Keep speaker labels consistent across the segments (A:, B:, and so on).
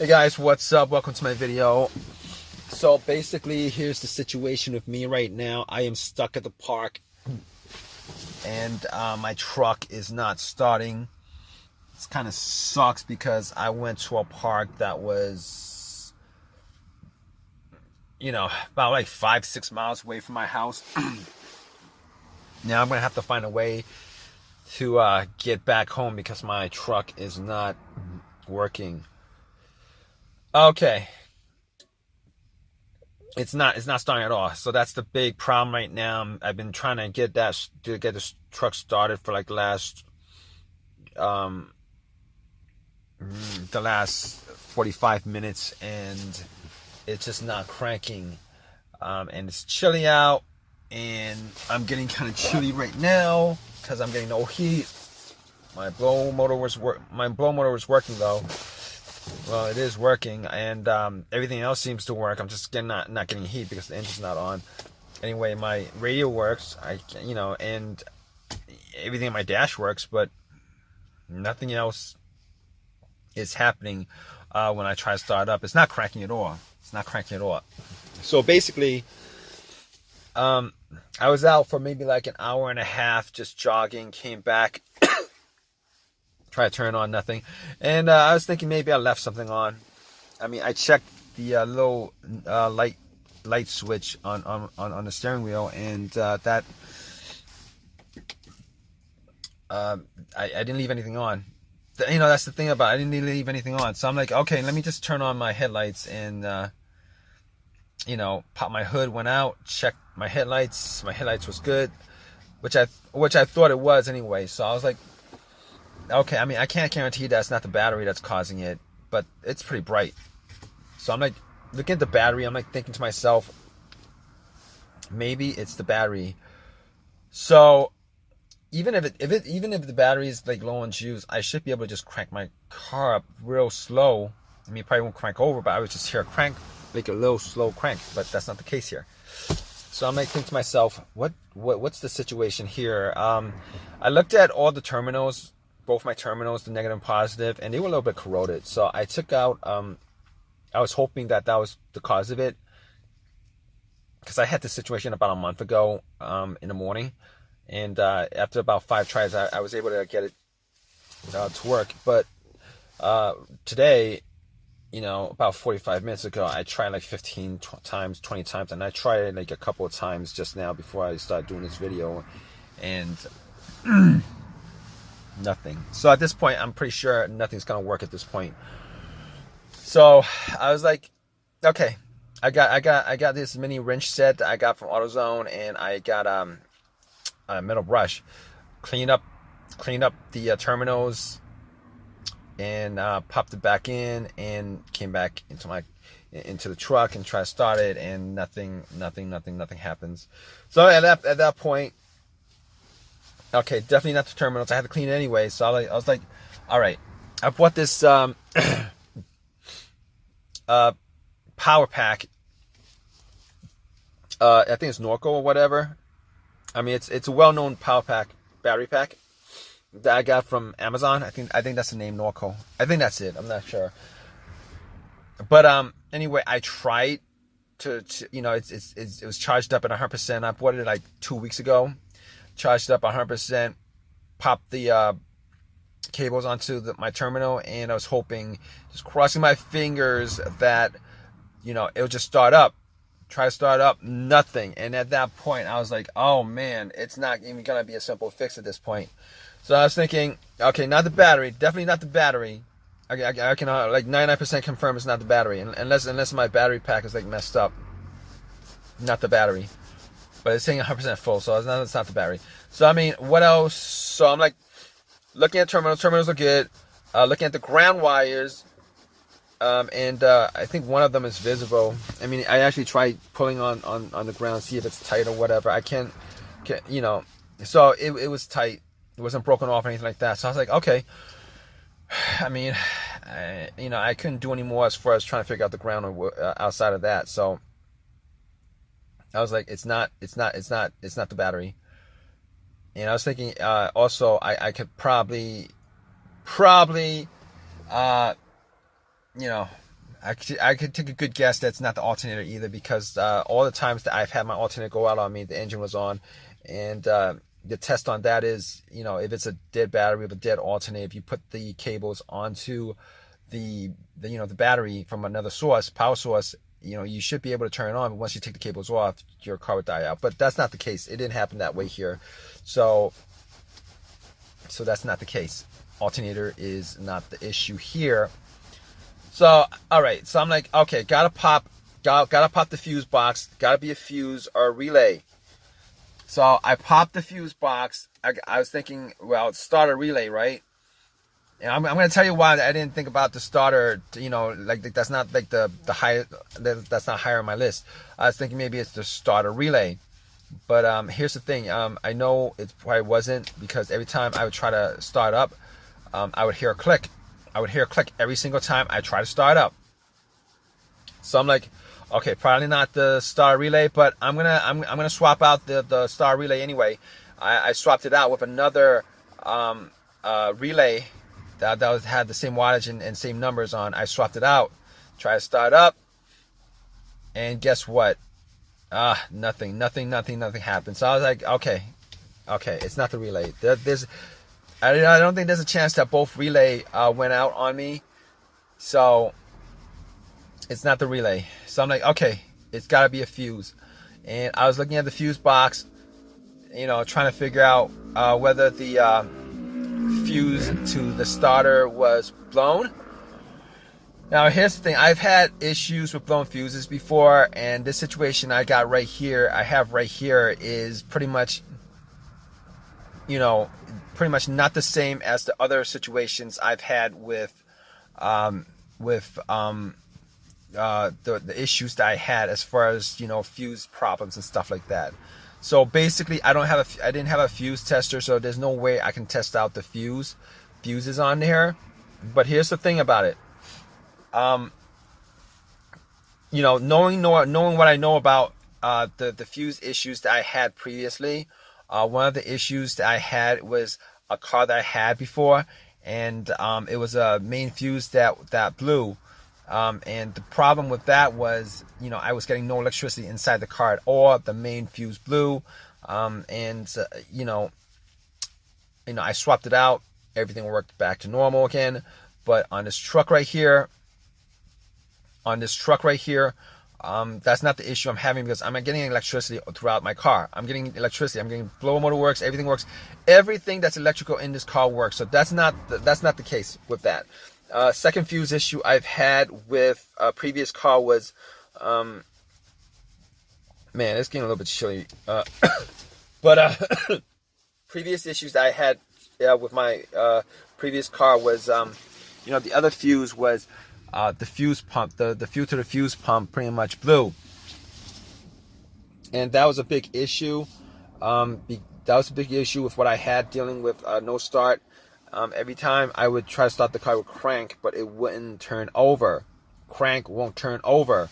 A: Hey guys, what's up? Welcome to my video. So basically, here's the situation with me right now. I am stuck at the park and my truck is not starting. It kind of sucks because I went to a park that was, about like 5-6 miles away from my house. Now I'm going to have to find a way to get back home because my truck is not working. Okay. It's not starting at all. So that's the big problem right now. I've been trying to get this truck started for like the last 45 minutes, and it's just not cranking. And it's chilly out, and I'm getting kind of chilly right now because I'm getting no heat. My blow motor was working though. Well, it is working, and everything else seems to work. I'm just not getting heat because the engine's not on. Anyway, my radio works, and everything in my dash works, but nothing else is happening when I try to start up. It's not cranking at all. So basically, I was out for maybe like an hour and a half just jogging, came back. Try to turn on, nothing. And I was thinking maybe I left something on. I mean, I checked the little light switch on the steering wheel, and I didn't leave anything on. That's the thing about it. I didn't leave anything on. So I'm like, okay, let me just turn on my headlights and pop my hood, went out, checked my headlights. My headlights was good, which I thought it was anyway. So I was like, okay, I mean, I can't guarantee that's not the battery that's causing it, but it's pretty bright. So I'm like looking at the battery. I'm like thinking to myself, maybe it's the battery. So even if the battery is like low on juice, I should be able to just crank my car up real slow. I mean, it probably won't crank over, but I would just hear a crank, like a little slow crank. But that's not the case here. So I'm like thinking to myself, what's the situation here? I looked at all the terminals. Both my terminals, the negative and positive, and they were a little bit corroded. So I took out, I was hoping that was the cause of it, because I had this situation about a month ago in the morning, and after about 5 tries, I was able to get it to work. But today, about 45 minutes ago, I tried like 15 times, 20 times, and I tried it like a couple of times just now before I started doing this video, and nothing. So at this point, I'm pretty sure nothing's gonna work at this point. So I was like, okay, I got this mini wrench set that I got from AutoZone, and I got a metal brush, clean up the terminals, and popped it back in, and came back into the truck and tried to start it, and nothing happens. So at that point, okay, definitely not the terminals. I had to clean it anyway, so I was like, all right. I bought this power pack. I think it's Norco or whatever. I mean, it's a well-known power pack, battery pack that I got from Amazon. I think that's the name, Norco. I think that's it. I'm not sure. But anyway, I tried to it was charged up at 100%. I bought it like 2 weeks ago. Charged up 100%, popped the cables onto my terminal, and I was hoping, just crossing my fingers, that it would just start up. Try to start up, nothing. And at that point, I was like, oh man, it's not even gonna be a simple fix at this point. So I was thinking, okay, not the battery, definitely not the battery. I can like 99% confirm it's not the battery, unless my battery pack is like messed up. Not the battery. But it's saying 100% full, so it's not the battery. So I mean, what else? So I'm like looking at terminals. Terminals are good. Looking at the ground wires, and I think one of them is visible. I mean, I actually tried pulling on the ground, see if it's tight or whatever. I can't. So it was tight. It wasn't broken off or anything like that. So I was like, okay. I mean, I couldn't do any more as far as trying to figure out the ground outside of that. So I was like, it's not the battery. And I was thinking, also, I could probably, I could take a good guess that's not the alternator either, because all the times that I've had my alternator go out on me, the engine was on, and the test on that is, if it's a dead battery with a dead alternator, if you put the cables onto the battery from another source, power source, you should be able to turn it on. But once you take the cables off, your car would die out. But that's not the case. It didn't happen that way here. So that's not the case. Alternator is not the issue here. So, all right. So I'm like, okay, gotta pop the fuse box. Gotta be a fuse or a relay. So I popped the fuse box. I was thinking, well, start a relay, right? And I'm going to tell you why I didn't think about the starter. Like that's not like the high. That's not higher on my list. I was thinking maybe it's the starter relay. But here's the thing. I know it probably wasn't, because every time I would try to start up, I would hear a click. I would hear a click every single time I try to start up. So I'm like, okay, probably not the starter relay, but I'm gonna swap out the starter relay anyway. I swapped it out with another relay that had the same wattage and same numbers on. I swapped it out, try to start up, and guess what? Nothing happened. So I was like, okay, it's not the relay. I don't think there's a chance that both relay went out on me. So it's not the relay. So I'm like, okay, it's got to be a fuse. And I was looking at the fuse box, trying to figure out whether the fuse to the starter was blown. Now here's the thing. I've had issues with blown fuses before, and this situation I have right here is pretty much not the same as the other situations I've had with the issues that I had as far as fuse problems and stuff like that. So basically, I didn't have a fuse tester, so there's no way I can test out the fuses on there. But here's the thing about it. Knowing what I know about the fuse issues that I had previously. One of the issues that I had was a car that I had before, and it was a main fuse that blew. And the problem with that was, I was getting no electricity inside the car at all. The main fuse blew, and I swapped it out. Everything worked back to normal again. But on this truck right here, that's not the issue I'm having, because I'm getting electricity throughout my car. I'm getting electricity. I'm getting blower motor works. Everything works. Everything that's electrical in this car works. So that's not the case with that. Second fuse issue I've had with a previous car was, man, it's getting a little bit chilly. But previous issues that I had with my previous car was, the other fuse was the fuse pump. The fuse to the fuse pump pretty much blew, and that was a big issue. That was a big issue with what I had dealing with no start. Every time I would try to start the car with crank, but it wouldn't turn over. Crank won't turn over.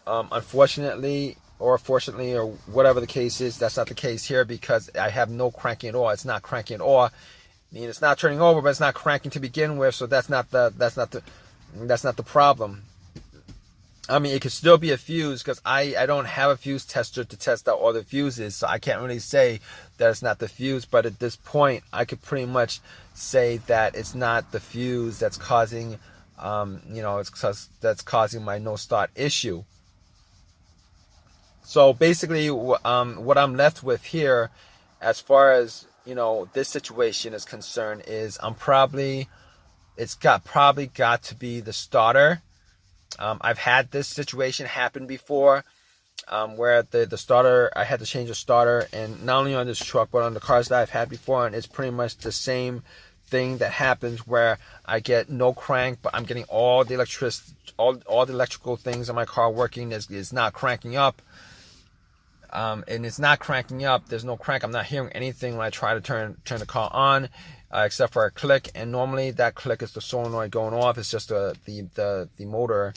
A: Unfortunately, or fortunately, or whatever the case is, that's not the case here, because I have no cranking at all. It's not cranking at all. I mean, it's not turning over, but it's not cranking to begin with. So that's not the problem. I mean, it could still be a fuse, because I don't have a fuse tester to test out all the fuses, so I can't really say that it's not the fuse. But at this point, I could pretty much say that it's not the fuse that's causing, that's causing my no start issue. So basically, what I'm left with here, as far as this situation is concerned, is it's probably got to be the starter. I've had this situation happen before, where the starter, I had to change the starter, and not only on this truck, but on the cars that I've had before, and it's pretty much the same thing that happens, where I get no crank, but I'm getting all the all the electrical things in my car working. It's not cranking up, and it's not cranking up. There's no crank. I'm not hearing anything when I try to turn the car on. Except for a click, and normally that click is the solenoid going off. It's just the motor,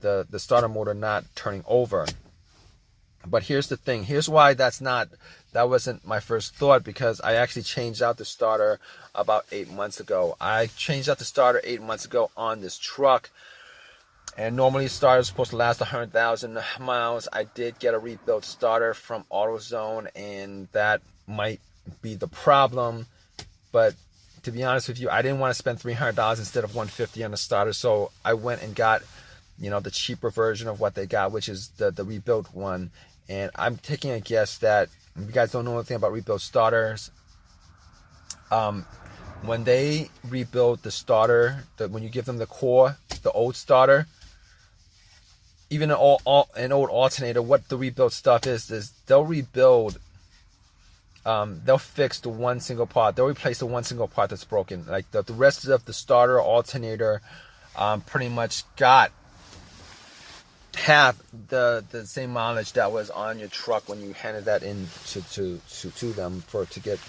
A: the starter motor not turning over. But here's the thing. Here's why that wasn't my first thought, because I actually changed out the starter about 8 months ago. I changed out the starter 8 months ago on this truck. And normally starters are supposed to last 100,000 miles. I did get a rebuilt starter from AutoZone, and that might be the problem. But to be honest with you, I didn't want to spend $300 instead of $150 on the starter, so I went and got, the cheaper version of what they got, which is the rebuilt one. And I'm taking a guess that if you guys don't know anything about rebuilt starters, when they rebuild the starter, when you give them the core, the old starter, even an old alternator, what the rebuilt stuff is they'll rebuild, they'll fix the one single part. They'll replace the one single part that's broken. Like the rest of the starter alternator, pretty much got half the same mileage that was on your truck when you handed that in to them to get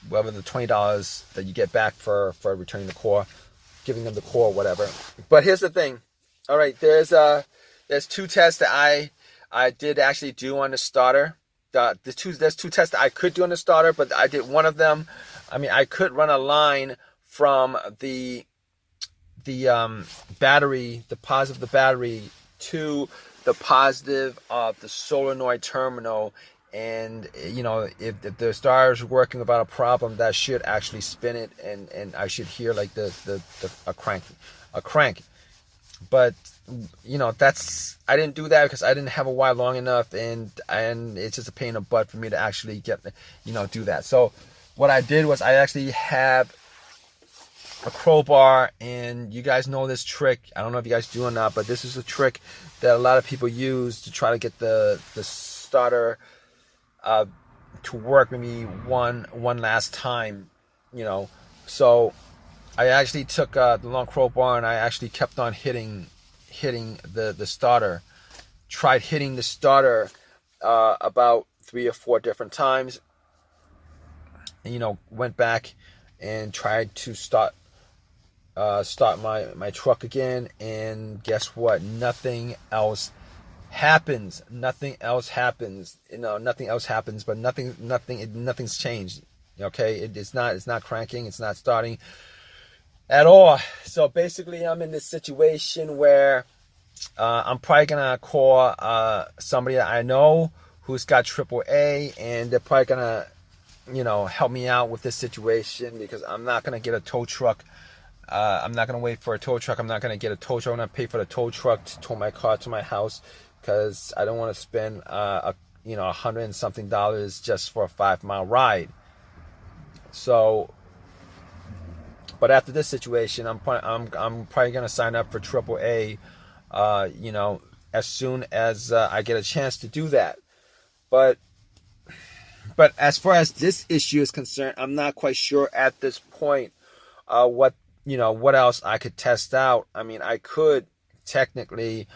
A: whatever the $20 that you get back for returning the core, giving them the core, whatever. But here's the thing. All right, there's two tests that I did actually do on the starter. There's two tests that I could do on the starter, but I did one of them. I mean, I could run a line from the battery, the positive of the battery, to the positive of the solenoid terminal, and if the starter is working without a problem, that should actually spin it, and I should hear like a crank. But I didn't do that because I didn't have a wire long enough, and it's just a pain in the butt for me to actually get do that. So what I did was I actually have a crowbar, and you guys know this trick. I don't know if you guys do or not, but this is a trick that a lot of people use to try to get the starter to work maybe one last time, So I actually took the long crowbar, and I actually kept on hitting the starter. Tried hitting the starter about 3 or 4 different times, and went back and tried to start my truck again, and guess what? Nothing else happens. Nothing else happens. But nothing's changed. Okay, it's not cranking. It's not starting at all. So basically, I'm in this situation where I'm probably gonna call somebody that I know who's got AAA, and they're probably gonna help me out with this situation, because I'm not gonna get a tow truck. I'm not gonna wait for a tow truck. I'm not gonna get a tow truck. I'm gonna pay for the tow truck to tow my car to my house, because I don't want to spend $100 and something just for a 5-mile ride. So, but after this situation, I'm probably gonna sign up for AAA, as soon as I get a chance to do that. But as far as this issue is concerned, I'm not quite sure at this point what else I could test out. I mean, I could technically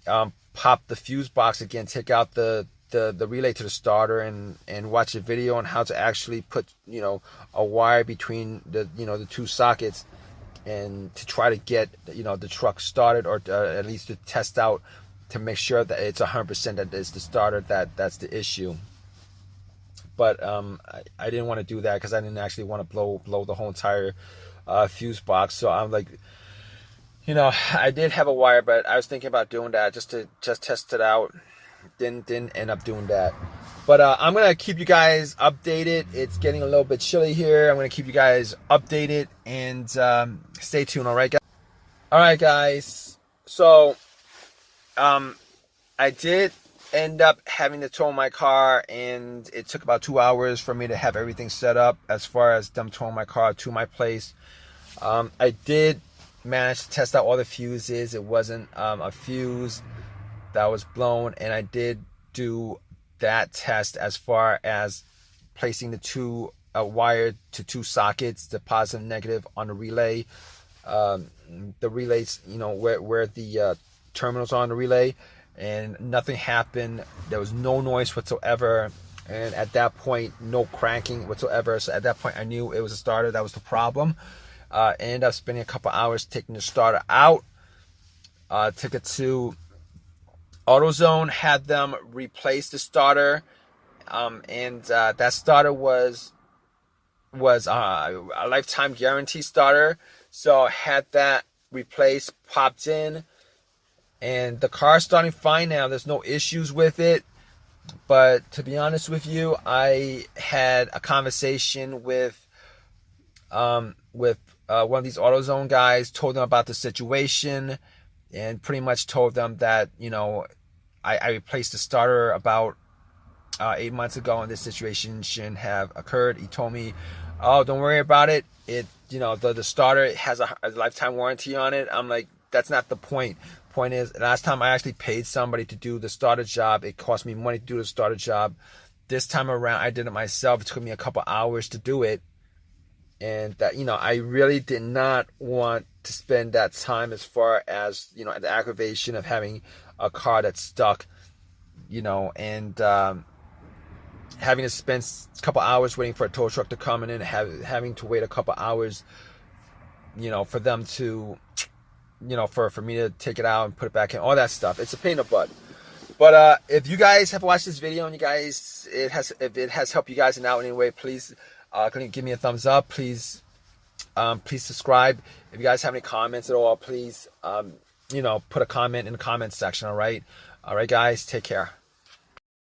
A: pop the fuse box again, take out the relay to the starter, and watch a video on how to actually put a wire between the two sockets, and to try to get the truck started, or at least to test out to make sure that it's 100% that it's the starter that's the issue. But I didn't want to do that, because I didn't actually want to blow the whole entire fuse box. So I'm like, I did have a wire, but I was thinking about doing that just to test it out. Didn't end up doing that. But I'm gonna keep you guys updated. It's getting a little bit chilly here. I'm gonna keep you guys updated, and stay tuned. All right, guys. So I did end up having to tow my car, and it took about 2 hours for me to have everything set up as far as them towing my car to my place. I did manage to test out all the fuses. It wasn't a fuse that was blown, and I did do that test as far as placing the two wire to 2 sockets, the positive and negative, on the relay. The relays, where the terminals are on the relay, and nothing happened. There was no noise whatsoever, and at that point, no cranking whatsoever. So at that point, I knew it was a starter that was the problem. Ended up spending a couple hours taking the starter out. Took it to AutoZone, had them replace the starter, and that starter was a lifetime guarantee starter. So had that replaced, popped in. and the car's starting fine now. There's no issues with it. But to be honest with you, I had a conversation with one of these AutoZone guys, told them about the situation, and pretty much told them that, you know, I replaced the starter about 8 months ago, and this situation shouldn't have occurred. He told me, oh, don't worry about it. You know, the starter has a lifetime warranty on it. I'm like, that's not the point. Point is, last time I actually paid somebody to do the starter job. It cost me money to do the starter job. This time around, I did it myself. It took me a couple hours to do it. And that, you know, I really did not want to spend that time, as far as, you know, the aggravation of having a car that's stuck, you know, and having to spend a couple hours waiting for a tow truck to come in, and having to wait a couple hours, you know, for them to, you know, for me to take it out and put it back in, all that stuff. It's a pain in the butt. But if you guys have watched this video and if it has helped you guys in out in any way, please give me a thumbs up. Please subscribe. If you guys have any comments at all, please you know, put a comment in the comments section. All right, guys, take care.